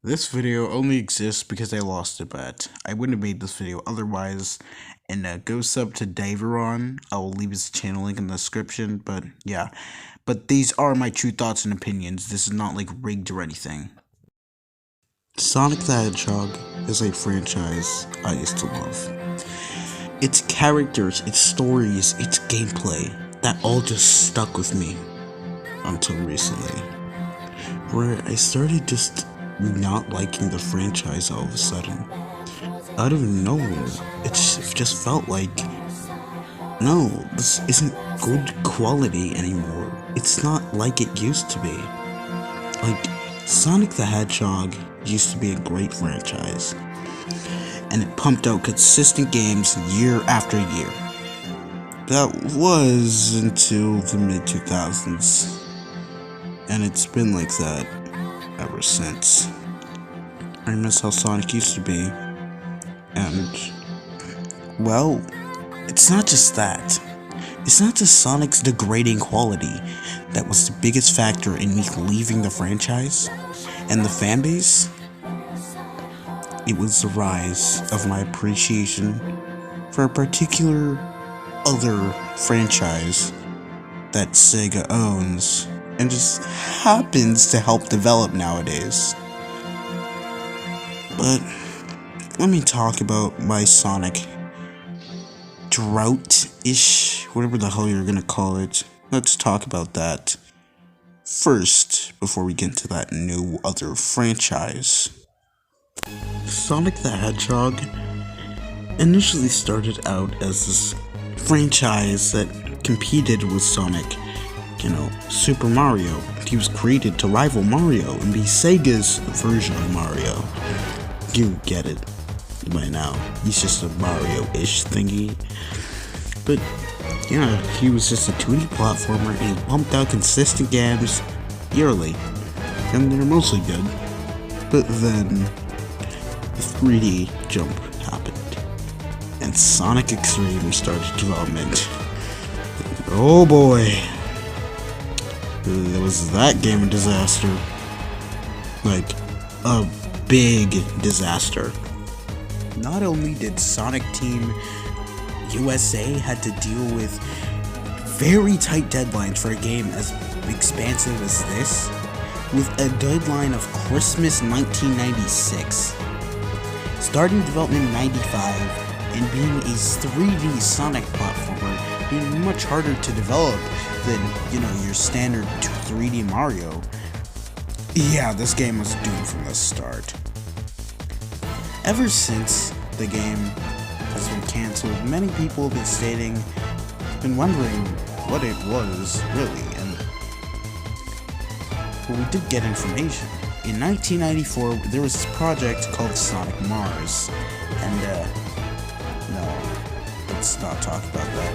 This video only exists because I lost a bet. I wouldn't have made this video otherwise. And go sub to Daviron. I will leave his channel link in the description. But yeah. But these are my true thoughts and opinions. This is not like rigged or anything. Sonic the Hedgehog is a franchise I used to love. Its characters, its stories, its gameplay, that all just stuck with me until recently, where I started just not liking the franchise all of a sudden. Out of nowhere, it just felt like, no, this isn't good quality anymore. It's not like it used to be. Like, Sonic the Hedgehog used to be a great franchise, and it pumped out consistent games year after year. That was until the mid-2000s, and it's been like that ever since. I miss how Sonic used to be, and, well, it's not just that. It's not just Sonic's degrading quality that was the biggest factor in me leaving the franchise and the fanbase. It was the rise of my appreciation for a particular other franchise that Sega owns and just happens to help develop nowadays. But let me talk about my Sonic drought-ish, whatever the hell you're gonna call it. Let's talk about that first before we get into that new other franchise. Sonic the Hedgehog initially started out as this franchise that competed with Sonic, Super Mario. He was created to rival Mario and be Sega's version of Mario. You get it by now. He's just a Mario-ish thingy. But yeah, he was just a 2D platformer and he pumped out consistent games yearly. And they're mostly good. But then the 3D jump happened. And Sonic Xtreme started development. Oh boy. Was that game a disaster. Like, a big disaster. Not only did Sonic Team USA had to deal with very tight deadlines for a game as expansive as this, with a deadline of Christmas 1996, starting development in 95, and being a 3D Sonic platformer being much harder to develop than, your standard 3D Mario. Yeah, this game was doomed from the start. Ever since the game has been cancelled, many people have been wondering what it was really, and we did get information. In 1994, there was this project called Sonic Mars, and no, let's not talk about that.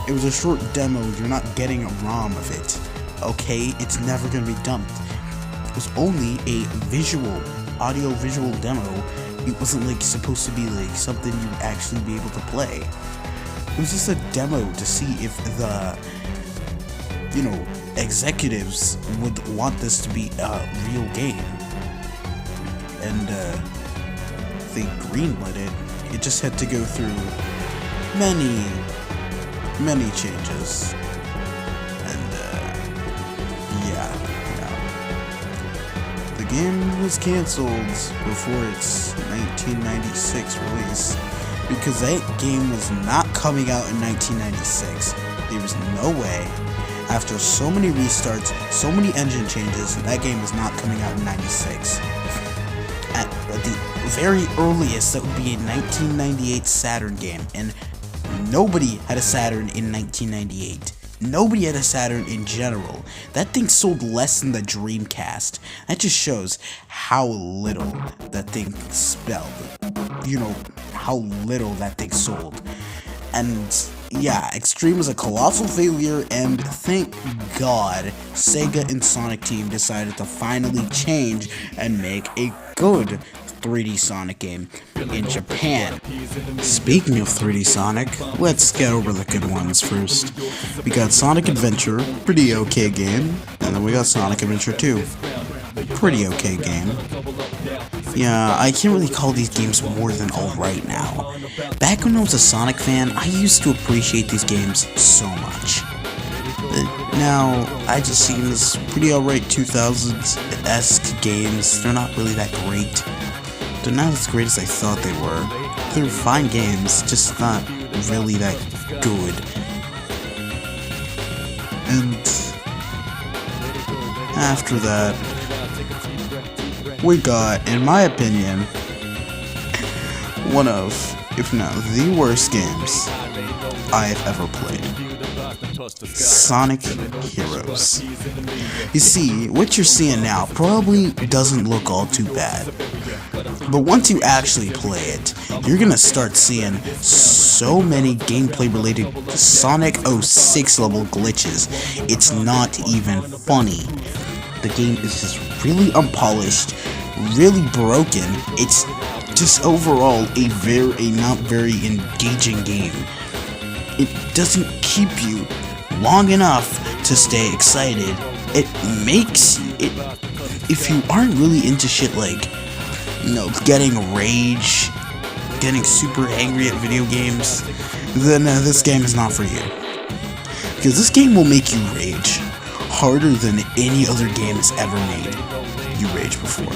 It was a short demo. You're not getting a ROM of it, okay? It's never gonna be dumped. It was only a audio-visual demo. It wasn't supposed to be something you'd actually be able to play. It was just a demo to see if the, executives would want this to be a real game. And they greenlit it. It just had to go through many changes. And the game was cancelled before its 1996 release because that game was not coming out in 1996. There was no way. After so many restarts, so many engine changes, that game was not coming out in 96. At the very earliest, that would be a 1998 Saturn game, and nobody had a Saturn in 1998. Nobody had a Saturn in general. That thing sold less than the Dreamcast. That just shows how little that thing spelled. How little that thing sold. And yeah, Xtreme was a colossal failure, and thank God Sega and Sonic Team decided to finally change and make a good 3D Sonic game in Japan. Speaking of 3D Sonic, let's get over the good ones first. We got Sonic Adventure, pretty okay game, and then we got Sonic Adventure 2, pretty okay game. Yeah, I can't really call these games more than alright now. Back when I was a Sonic fan, I used to appreciate these games so much. But now, I just see them as pretty alright 2000s-esque games. They're not really that great. They're not as great as I thought they were. They're fine games, just not really that good. And after that, we got, in my opinion, one of, if not the worst games I have ever played. Sonic Heroes. You see, what you're seeing now probably doesn't look all too bad. But once you actually play it, you're gonna start seeing so many gameplay related Sonic 06 level glitches. It's not even funny. The game is just really unpolished, really broken. It's just overall a not very engaging game. It doesn't keep you long enough to stay excited. It makes you, if you aren't really into shit like, you know, getting rage, getting super angry at video games, then this game is not for you. Because this game will make you rage harder than any other game has ever made you rage before.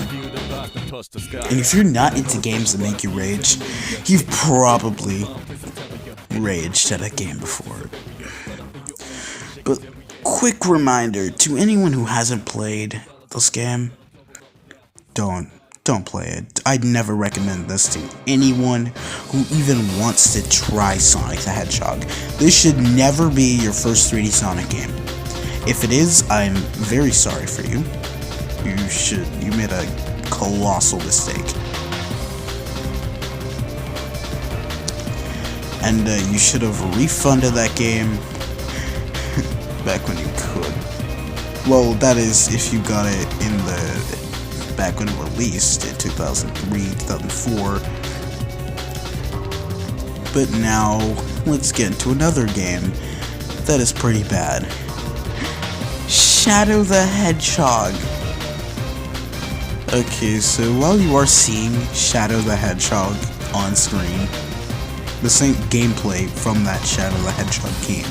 And if you're not into games that make you rage, you've probably raged at a game before. But quick reminder to anyone who hasn't played this game, don't play it. I'd never recommend this to anyone who even wants to try Sonic the Hedgehog. This should never be your first 3D Sonic game. If it is, I'm very you for you. You made a colossal mistake. And you should have refunded that game back when you could. Well, that is if you got it in the back when it released in 2003, 2004. But now, let's get into another game that is pretty bad. Shadow the Hedgehog. Okay, so while you are seeing Shadow the Hedgehog on screen, this ain't gameplay from that Shadow the Hedgehog game.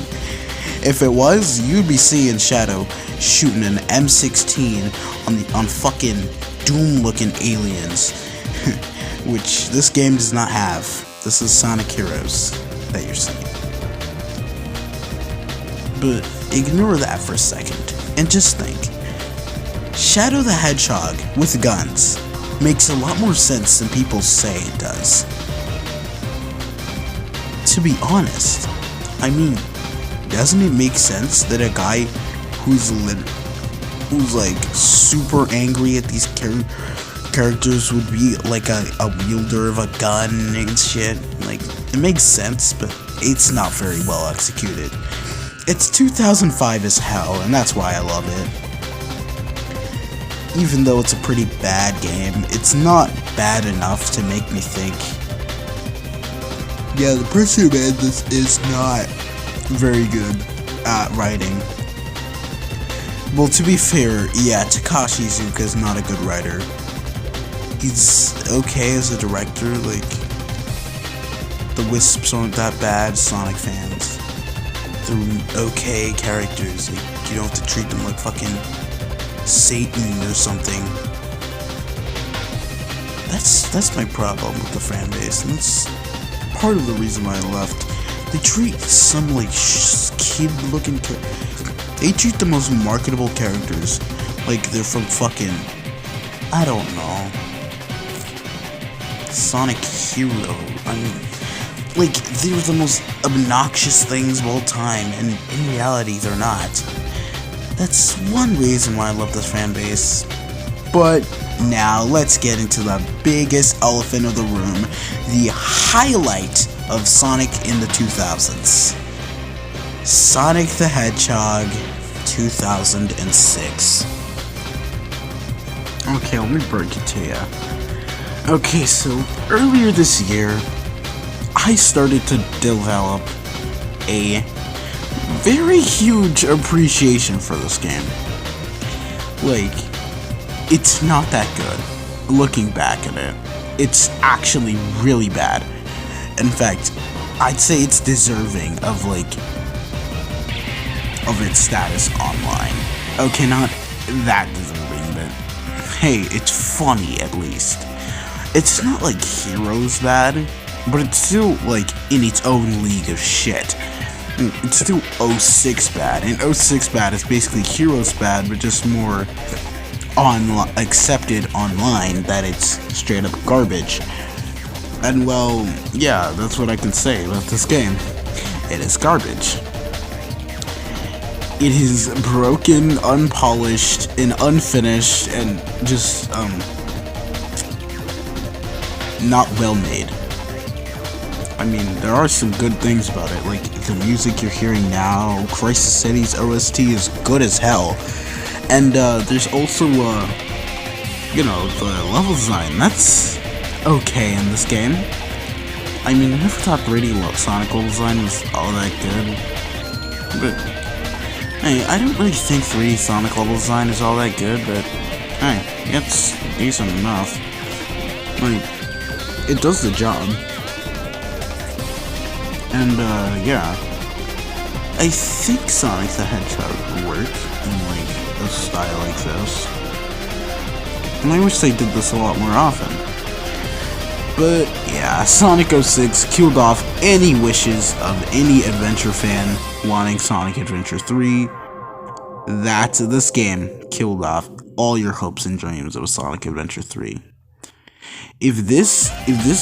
If it was, you'd be seeing Shadow shooting an M16 on fucking Doom-looking aliens, which this game does not have. This is Sonic Heroes that you're seeing. But ignore that for a second, and just think. Shadow the Hedgehog with guns makes a lot more sense than people say it does. To be honest, I mean, doesn't it make sense that a guy who's like super angry at these characters would be like a wielder of a gun and shit? Like, it makes sense, but it's not very well executed. It's 2005 as hell, and that's why I love it. Even though it's a pretty bad game, it's not bad enough to make me think, yeah, the person who made this is not very good at writing. Well, to be fair, yeah, Takashi Iizuka's not a good writer. He's okay as a director, like, the Wisps aren't that bad, Sonic fans. They're okay characters, like, you don't have to treat them like fucking Satan or something. That's my problem with the fan base, and that's part of the reason why I left. They treat some like kid-looking they treat the most marketable characters like they're from fucking, I don't know, Sonic Hero. I mean, like, they're the most obnoxious things of all time, and in reality they're not. That's one reason why I love this fan base. But now let's get into the biggest elephant of the room, the highlight of Sonic in the 2000s. Sonic the Hedgehog 2006. Okay, let me break it to you. Okay, so earlier this year, I started to develop a very huge appreciation for this game. Like, it's not that good. looking back at it, it's actually really bad. In fact, I'd say it's deserving of its status online. Okay, not that deserving, but hey, it's funny at least. It's not like Heroes bad, but it's still like in its own league of shit. It's still 06 bad, and 06 bad is basically Heroes bad, but just more accepted online that it's straight up garbage. And well, yeah, that's what I can say about this game. It is garbage. It is broken, unpolished, and unfinished, and just not well made. I mean, there are some good things about it, like the music you're hearing now. Crisis City's OST is good as hell, and there's also you know, the level design, that's okay in this game. I mean, I never thought 3D Sonic level design was all that good, but hey, I don't really think 3D Sonic level design is all that good, but hey, it's decent enough. Like, it does the job. And, yeah. I think Sonic the Hedgehog would work in, like, a style like this. And I wish they did this a lot more often. But, yeah, Sonic 06 killed off any wishes of any adventure fan wanting Sonic Adventure 3. This game killed off all your hopes and dreams of Sonic Adventure 3. If this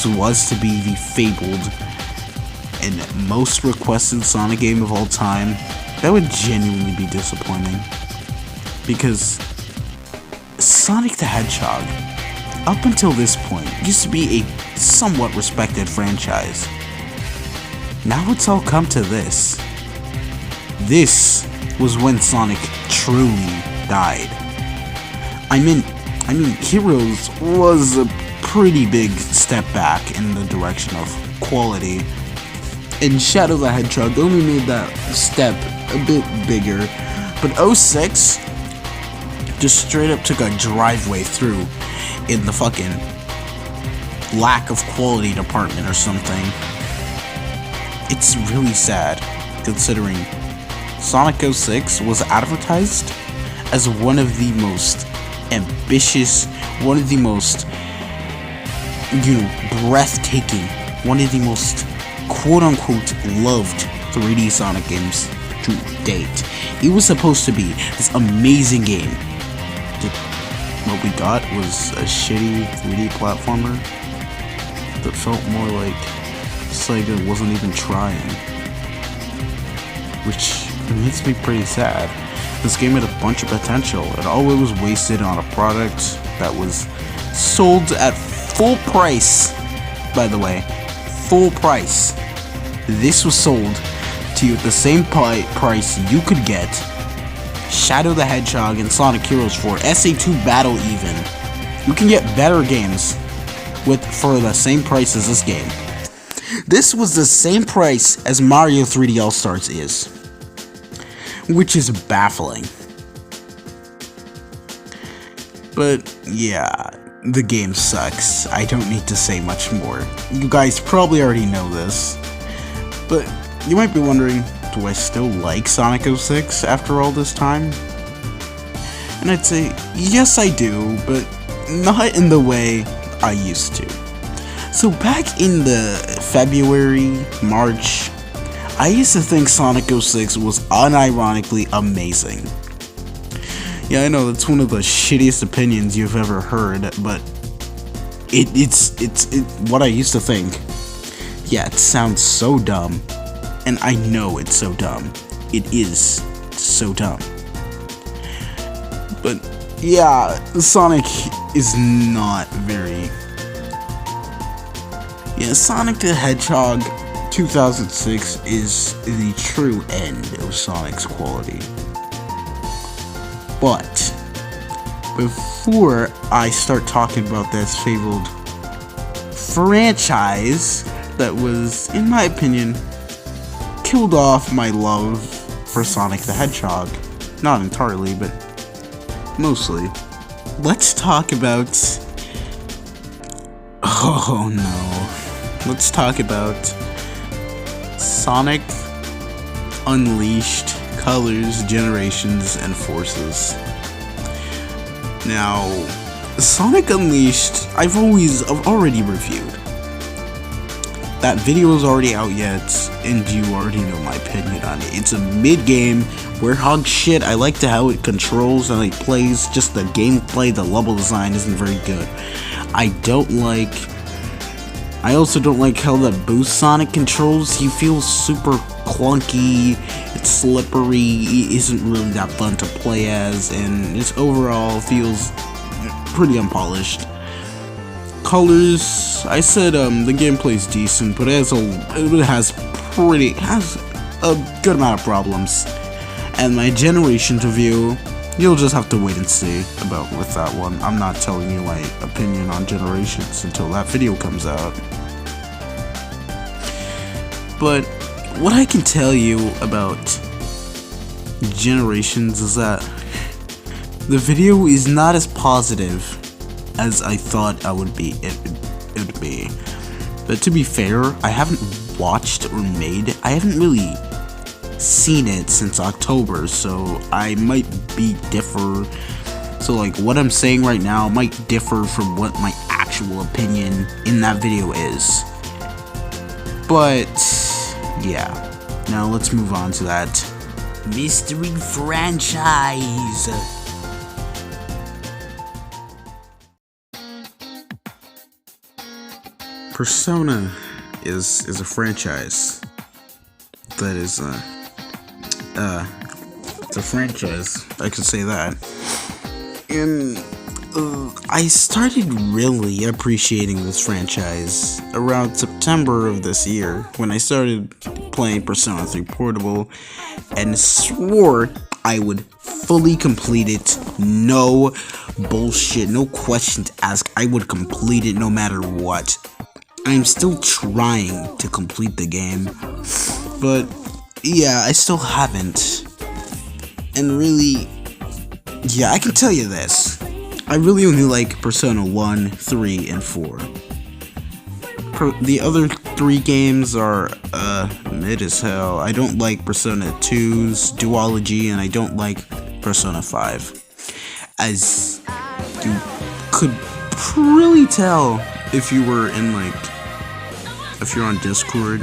was to be the fabled and most requested Sonic game of all time, that would genuinely be disappointing. Because Sonic the Hedgehog, up until this point, used to be a somewhat respected franchise. Now it's all come to this. This was when Sonic truly died. I mean, Heroes was a pretty big step back in the direction of quality, and Shadow the Hedgehog only made that step a bit bigger, but 06 just straight up took a driveway through in the fucking lack of quality department or something. It's really sad, considering Sonic 06 was advertised as one of the most ambitious, one of the most, breathtaking, one of the most quote-unquote loved 3D Sonic games to date. It was supposed to be this amazing game. What we got was a shitty 3D platformer that felt more like Sega wasn't even trying, which makes me pretty sad. This game had a bunch of potential, and all it was wasted on a product that was sold at full price. By the way, full price. This was sold to you at the same price you could get Shadow the Hedgehog and Sonic Heroes for SA2 Battle even. You can get better games for the same price as this game. This was the same price as Mario 3D All-Stars is, which is baffling. But yeah, the game sucks. I don't need to say much more. You guys probably already know this, but you might be wondering, do I still like Sonic 06 after all this time? And I'd say, yes I do, but not in the way I used to. So back in the February, March, I used to think Sonic 06 was unironically amazing. Yeah, I know that's one of the shittiest opinions you've ever heard, but it's what I used to think. Yeah, it sounds so dumb, and I know it's so dumb. It is so dumb. But yeah, Sonic is not very... Yeah, Sonic the Hedgehog 2006 is the true end of Sonic's quality. But before I start talking about this fabled franchise that was, in my opinion, killed off my love for Sonic the Hedgehog, not entirely, but mostly, let's talk about Oh no. Let's talk about Sonic Unleashed, Colors, Generations, and Forces. Now, Sonic Unleashed, I've already reviewed. That video is already out yet, and you already know my opinion on it. It's a mid-game Hedgehog shit. I like how it controls and it plays. Just the gameplay, the level design isn't very good. I also don't like how the boost Sonic controls. He feels super clunky, it's slippery, he isn't really that fun to play as, and it overall feels pretty unpolished. Colors, I said the gameplay's decent, but it has a good amount of problems. And my Generations review, you'll just have to wait and see with that one. I'm not telling you my opinion on Generations until that video comes out. But what I can tell you about Generations is that the video is not as positive as I thought it would be. But to be fair, I haven't watched or I haven't really seen it since October, so I might differ. So like what I'm saying right now might differ from what my actual opinion in that video is. But yeah, now let's move on to that mystery franchise. Persona is a franchise that is it's a franchise, I could say that. And I started really appreciating this franchise around September of this year when I started playing Persona 3 Portable and swore I would fully complete it. No bullshit, no questions asked. I would complete it no matter what. I'm still trying to complete the game, but yeah, I still haven't. And really, yeah, I can tell you this. I really only like Persona 1, 3, and 4. The other 3 games are mid as hell. I don't like Persona 2's duology, and I don't like Persona 5. As you could really tell if you were in if you're on Discord,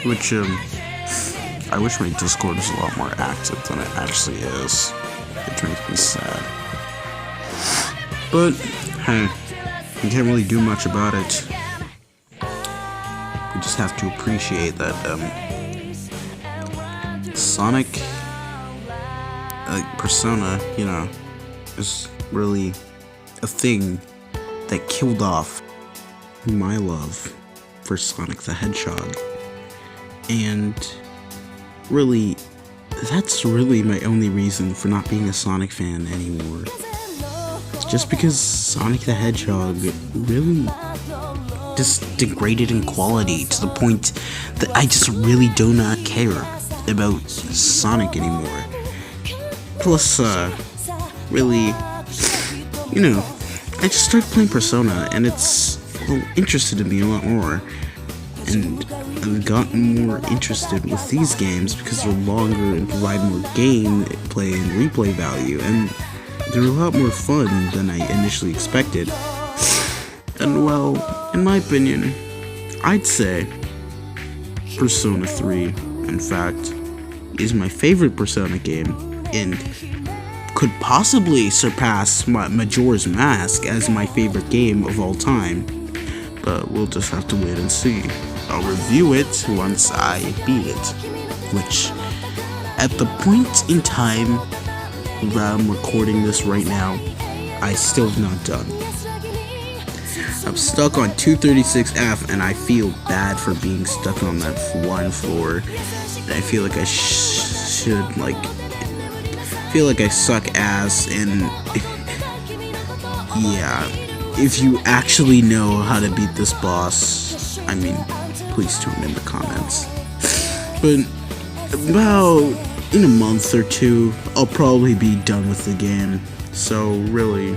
which I wish my Discord was a lot more active than it actually is, which makes me sad. But hey, you can't really do much about it. We just have to appreciate that Sonic Persona, is really a thing that killed off my love for Sonic the Hedgehog. And really, that's really my only reason for not being a Sonic fan anymore. Just because Sonic the Hedgehog really just degraded in quality to the point that I just really do not care about Sonic anymore. Plus, really, I just started playing Persona, and it's interested me a lot more. And I've gotten more interested with these games because they're longer and provide more gameplay and replay value, and they're a lot more fun than I initially expected. And well, in my opinion, I'd say Persona 3, in fact, is my favorite Persona game, and could possibly surpass Majora's Mask as my favorite game of all time. But we'll just have to wait and see. I'll review it once I beat it, which at the point in time where I'm recording this right now, I still have not done. I'm stuck on 236F, and I feel bad for being stuck on that one floor. And I feel like I feel like I suck ass, and yeah, if you actually know how to beat this boss, I mean, please tell me in the comments. But in a month or two, I'll probably be done with the game. So really,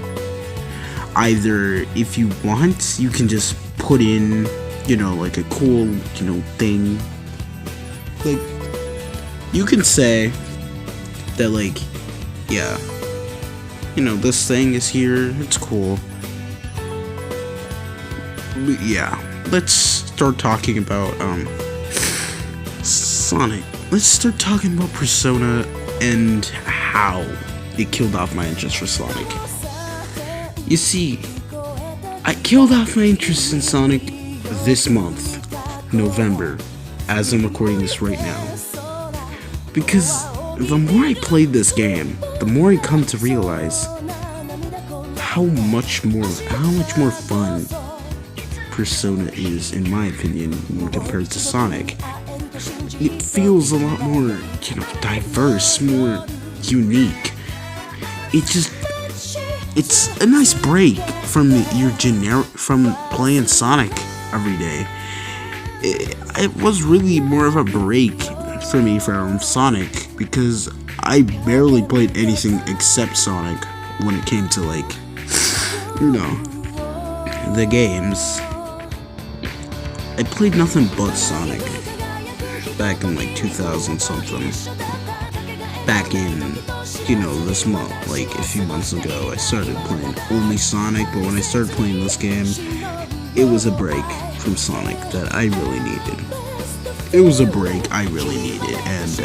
either, if you want, you can just put in, you know, like a cool, you know, thing. Like, you can say that, like, yeah, you know, this thing is here, it's cool. But yeah, let's start talking about, Sonic. Let's start talking about Persona and how it killed off my interest for Sonic. You see, I killed off my interest in Sonic this month, November, as I'm recording this right now. Because the more I played this game, the more I come to realize how much more fun Persona is, in my opinion, when compared to Sonic. It feels a lot more, you know, diverse, more unique. It's a nice break from from playing Sonic every day. It was really more of a break for me from Sonic, because I barely played anything except Sonic when it came to, like, you know, the games. I played nothing but Sonic back in like 2000 something. Back in, you know, this month, like a few months ago, I started playing only Sonic, but when I started playing this game, it was a break from Sonic that I really needed. It was a break I really needed, and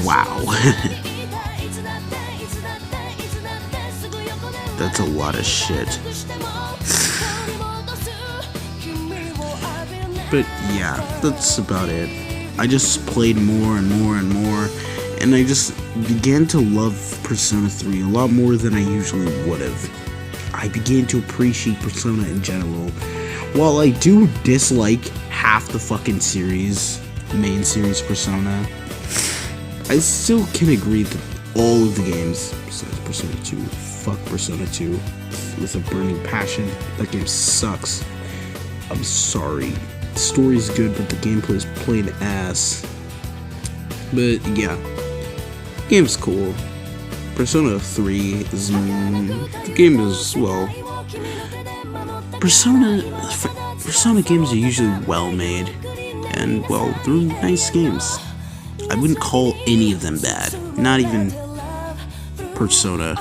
wow. That's a lot of shit. But yeah, that's about it. I just played more and more and more, and I just began to love Persona 3 a lot more than I usually would have. I began to appreciate Persona in general. While I do dislike half the fucking series, main series Persona, I still can agree that all of the games, besides Persona 2, fuck Persona 2, with a burning passion. That game sucks. I'm sorry. The story's good, but the gameplay is plain ass. But yeah, the game's cool. Persona 3 is, the game is, well, Persona games are usually well made, and, well, they're nice games. I wouldn't call any of them bad, not even Persona.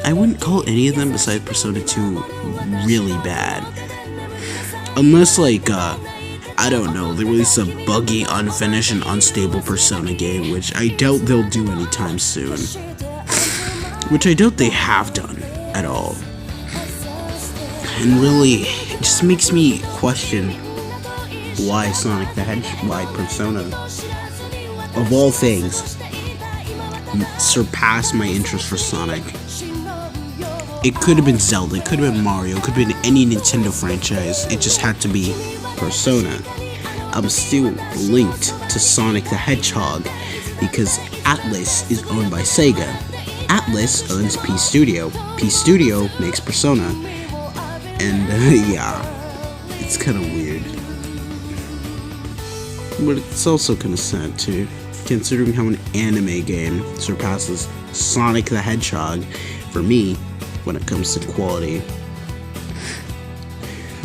I wouldn't call any of them besides Persona 2 really bad. Unless, like, I don't know, they release a buggy, unfinished, and unstable Persona game, which I doubt they'll do anytime soon. Which I doubt they have done at all. And really, it just makes me question why Sonic the Hedgehog, why Persona, of all things, surpassed my interest for Sonic. It could have been Zelda, it could have been Mario, it could have been any Nintendo franchise, it just had to be Persona. I'm still linked to Sonic the Hedgehog because Atlas is owned by Sega. Atlas owns P Studio. P Studio makes Persona. And yeah, it's kind of weird. But it's also kind of sad too, considering how an anime game surpasses Sonic the Hedgehog for me when it comes to quality.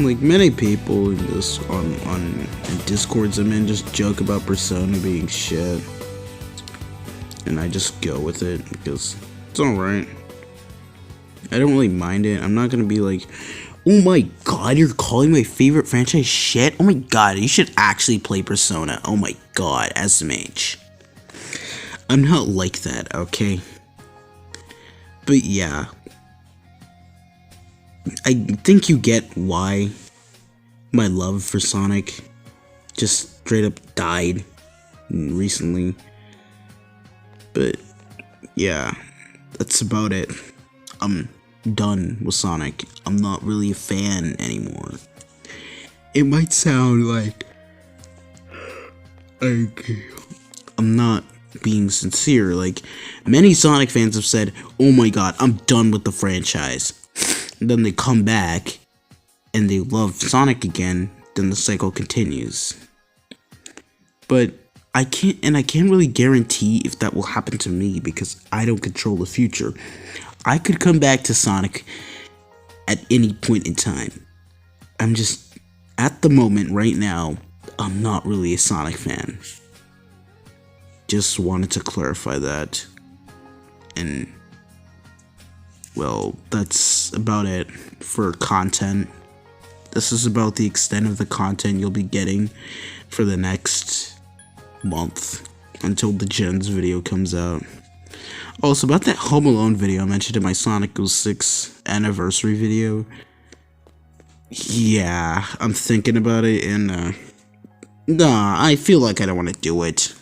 Like, many people in this on Discords I'm in just joke about Persona being shit, and I just go with it because it's alright. I don't really mind it. I'm not gonna be like, oh my god, you're calling my favorite franchise shit? Oh my god, you should actually play Persona. Oh my god, SMH. I'm not like that, okay? But yeah, I think you get why my love for Sonic just straight up died recently. But yeah, that's about it. I'm done with Sonic. I'm not really a fan anymore. It might sound like I'm not being sincere. Like, many Sonic fans have said, oh my god, I'm done with the franchise. And then they come back and they love Sonic again, then the cycle continues. But I can't really guarantee if that will happen to me because I don't control the future. I could come back to Sonic at any point in time. I'm just, at the moment, right now, I'm not really a Sonic fan. Just wanted to clarify that. And, well, that's about it for content. This is about the extent of the content you'll be getting for the next month until the Gens video comes out. Also, about that Home Alone video I mentioned in my Sonic 06 anniversary video. Yeah, I'm thinking about it, and nah, I feel like I don't want to do it.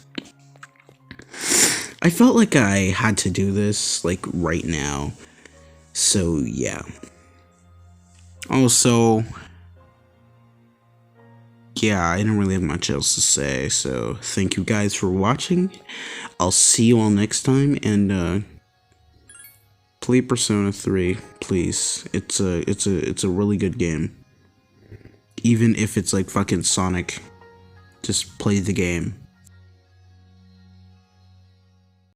I felt like I had to do this, like, right now. So, yeah. Also, yeah, I didn't really have much else to say, so thank you guys for watching. I'll see you all next time, and, play Persona 3, please. It's a really good game. Even if it's like fucking Sonic, just play the game.